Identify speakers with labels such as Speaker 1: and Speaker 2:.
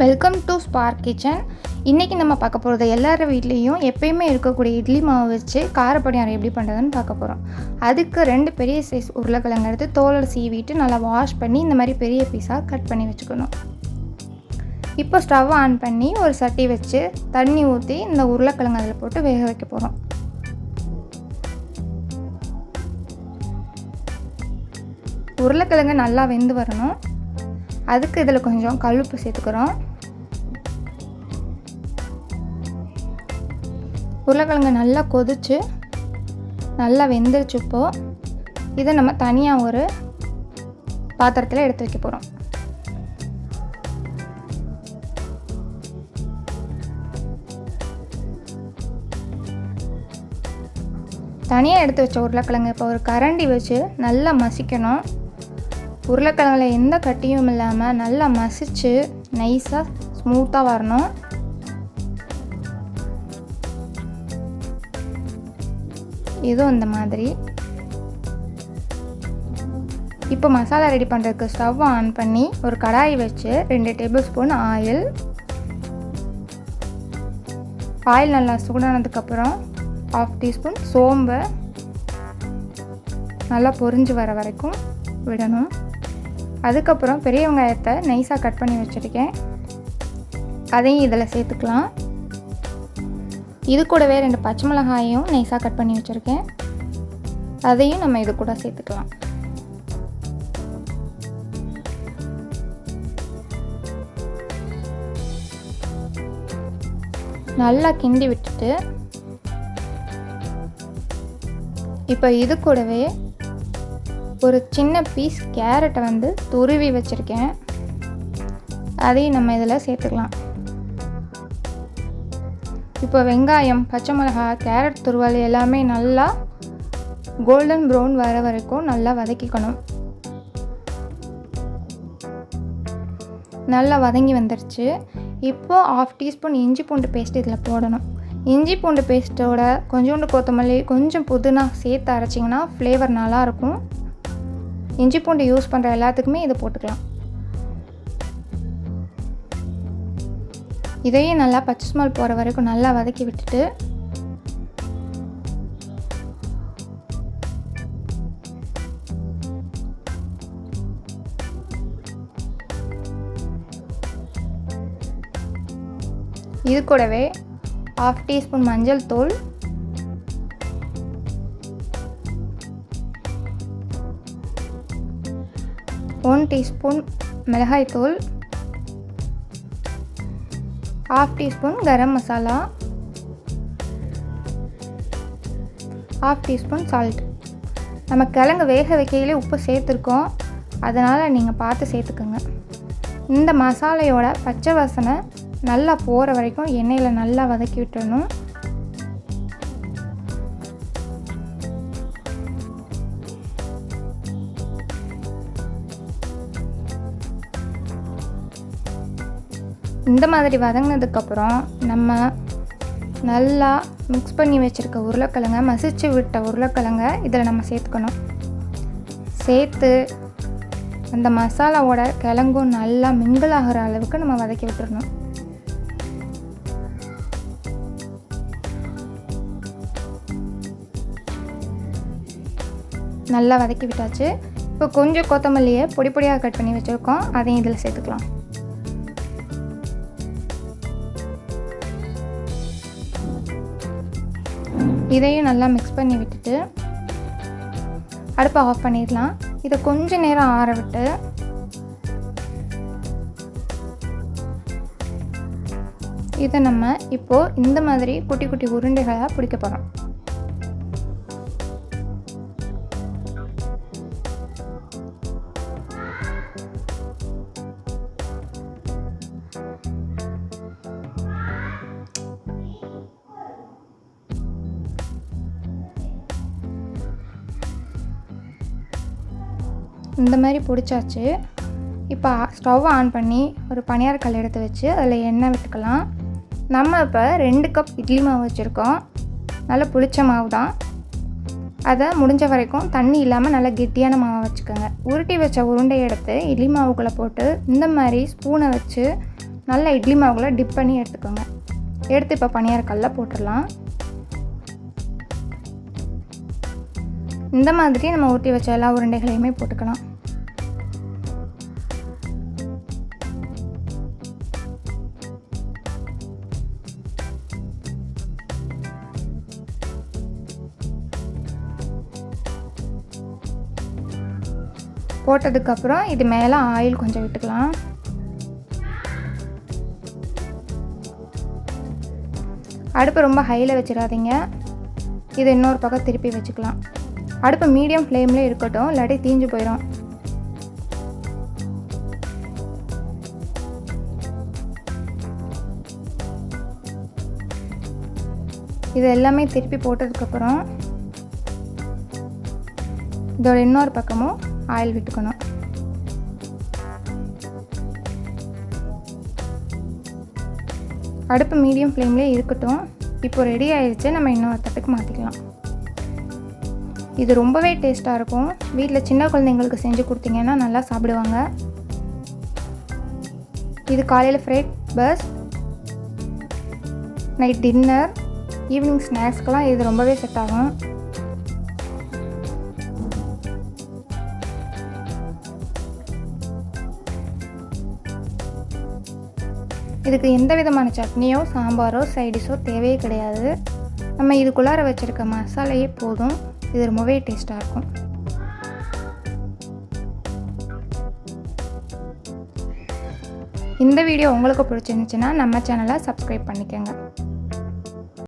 Speaker 1: Welcome to spark kitchen. இன்றைக்கி நம்ம பார்க்க போகிறது எல்லார் வீட்லேயும் எப்பயுமே இருக்கக்கூடிய இட்லி மாவு வச்சு கார பணியாரம் எப்படி பண்ணுறதுன்னு பார்க்க போகிறோம். அதுக்கு 2 பெரிய சைஸ் உருளைக்கிழங்கு எடுத்து தோலை சீவிட்டு நல்லா வாஷ் பண்ணி இந்த மாதிரி பெரிய பீஸாக கட் பண்ணி வச்சுக்கணும். இப்போ ஸ்டவ் ஆன் பண்ணி ஒரு சட்டி வச்சு தண்ணி ஊற்றி இந்த உருளைக்கிழங்கு அதில் போட்டு வேக வைக்க போகிறோம். உருளைக்கிழங்கு நல்லா வெந்து வரணும். அதுக்கு இதில் கொஞ்சம் கல்லுப்பு சேர்த்துக்கிறோம். உருளைக்கிழங்கு நல்லா கொதிச்சு நல்லா வெந்துருச்சு. இப்போது இதை நம்ம தனியாக ஒரு பாத்திரத்தில் எடுத்து வைக்க போகிறோம். தனியாக எடுத்து வச்ச உருளைக்கிழங்கு இப்போ ஒரு கரண்டி வச்சு நல்லா மசிக்கணும். உருளைக்கிழங்குல எந்த கட்டியும் இல்லாமல் நல்லா மசித்து நைஸாக ஸ்மூத்தாக வரணும். இதுவும் இந்த மாதிரி. இப்போ மசாலா ரெடி பண்ணுறதுக்கு ஸ்டவ் ஆன் பண்ணி ஒரு கடாய் வச்சு 2 டேபிள் ஸ்பூன் ஆயில் நல்லா சூடானதுக்கப்புறம் 1/2 டீஸ்பூன் சோம்பு நல்லா பொரிஞ்சு வர வரைக்கும் விடணும். அதுக்கப்புறம் பெரிய வெங்காயத்தை நைஸாக கட் பண்ணி வச்சுருக்கேன், அதையும் இதில் சேர்த்துக்கலாம். இது கூடவே 2 பச்சை மிளகாயும் நைஸாக கட் பண்ணி வச்சுருக்கேன், அதையும் நம்ம இது கூட சேர்த்துக்கலாம். நல்லா கிண்டி விட்டுட்டு இப்போ இது கூடவே ஒரு சின்ன பீஸ் கேரட்டை துருவி வச்சுருக்கேன், அதையும் நம்ம இதில் சேர்த்துக்கலாம். இப்போ வெங்காயம், பச்சை மிளகாய், கேரட் துருவல் எல்லாமே நல்லா கோல்டன் ப்ரௌன் வர வரைக்கும் நல்லா வதக்கிக்கணும். நல்லா வதங்கி வந்துருச்சு. இப்போது 1/2 டீஸ்பூன் இஞ்சி பூண்டு பேஸ்ட் இதில் போடணும். இஞ்சி பூண்டு பேஸ்ட்டோட கொஞ்சோண்டு கொத்தமல்லி, கொஞ்சம் புதினா சேர்த்து அரைச்சிங்கன்னா ஃப்ளேவர் நல்லாயிருக்கும். இஞ்சி பூண்டு யூஸ் பண்ணுற எல்லாத்துக்குமே இதை போட்டுக்கலாம். இதையும் நல்லா பச்சை ஸ்மெல் போகிற வரைக்கும் நல்லா வதக்கி விட்டுட்டு இது கூடவே 1/2 டீஸ்பூன் மஞ்சள் தூள், 1 டீஸ்பூன் மிளகாய் தூள், 1/2 teaspoon garam masala, 1/2 teaspoon salt. நம்ம கிழங்கு வேக வைக்கையிலே உப்பு சேர்த்துருக்கோம், அதனால் நீங்கள் பார்த்து சேர்த்துக்குங்க. இந்த மசாலையோட பச்சை வாசனை நல்லா போகிற வரைக்கும் எண்ணெயில் நல்லா வதக்கி விட்டுறணும். இந்த மாதிரி வதங்கினதுக்கப்புறம் நம்ம நல்லா மிக்ஸ் பண்ணி வச்சுருக்க உருளைக்கிழங்க, மசிச்சு விட்ட உருளைக்கிழங்க இதில் நம்ம சேர்த்துக்கணும். சேர்த்து அந்த மசாலாவோட கிழங்கும் நல்லா மிங்கிள் ஆகிற அளவுக்கு நம்ம வதக்கி விட்டுறணும். நல்லா வதக்கி விட்டாச்சு. இப்போ கொஞ்சம் கொத்தமல்லியை பொடி பொடியாக கட் பண்ணி வச்சுருக்கோம், அதையும் இதில் சேர்த்துக்கலாம். இதையும் நல்லா மிக்ஸ் பண்ணி விட்டுட்டு அடுப்பை ஆஃப் பண்ணிடலாம். இதை கொஞ்சம் நேரம் ஆற விட்டு இதை நம்ம இப்போது இந்த மாதிரி குட்டி குட்டி உருண்டைகளாக பிடிக்க போகிறோம். இந்த மாதிரி பிடிச்சாச்சு. இப்போ ஸ்டவ் ஆன் பண்ணி ஒரு பனியார கல் எடுத்து வச்சு அதில் எண்ணெய் விட்டுக்கலாம். நம்ம இப்போ 2 கப் இட்லி மாவு வச்சுருக்கோம், நல்லா புளிச்ச மாவு தான். அதை முடிஞ்ச வரைக்கும் தண்ணி இல்லாமல் நல்லா கெட்டியான மாவை வச்சுக்கோங்க. உருட்டி வச்ச உருண்டையை எடுத்து இட்லி மாவுக்குள்ளே போட்டு இந்த மாதிரி ஸ்பூனை வச்சு நல்லா இட்லி மாவுக்குள்ளே டிப் பண்ணி எடுத்துக்கோங்க. எடுத்து இப்போ பணியார கல்லில் போட்டுடலாம். இந்த மாதிரி நம்ம ஊற்றி வச்ச எல்லா உருண்டைகளையுமே போட்டுக்கலாம். போட்டதுக்கப்புறம் இது மேலே ஆயில் கொஞ்சம் விட்டுக்கலாம். அடுப்பை ரொம்ப ஹையில் வச்சிடாதீங்க. இது இன்னொரு பக்கம் திருப்பி வச்சுக்கலாம். அடுப்பு மீடியம் ஃப்ளேம்லேயே இருக்கட்டும், இல்லாட்டி தீஞ்சு போயிடும். இது எல்லாமே திருப்பி போட்டதுக்கப்புறம் இதோட இன்னொரு பக்கமும் ஆயில் விட்டுக்கணும். அடுப்பு மீடியம் ஃப்ளேம்லேயே இருக்கட்டும். இப்போ ரெடி ஆயிடுச்சு. நம்ம இன்னொரு தட்டுக்கு மாற்றிக்கலாம். இது ரொம்பவே டேஸ்ட்டாக இருக்கும். வீட்டில் சின்ன குழந்தைங்களுக்கு செஞ்சு கொடுத்தீங்கன்னா நல்லா சாப்பிடுவாங்க. இது காலையில் பிரேக்ஃபாஸ்ட், நைட் டின்னர், ஈவினிங் ஸ்நாக்ஸ்க்கெலாம் இது ரொம்பவே செட் ஆகும். இதுக்கு எந்த விதமான சட்னியோ சாம்பாரோ சைடிஷோ தேவையே கிடையாது. நம்ம இதுக்குள்ளார வச்சுருக்க மசாலையே போதும். இது ரொம்பவே டேஸ்ட்டாக இருக்கும். இந்த வீடியோ உங்களுக்கு பிடிச்சிருந்துச்சுன்னா நம்ம சேனலை சப்ஸ்கிரைப் பண்ணிக்கோங்க.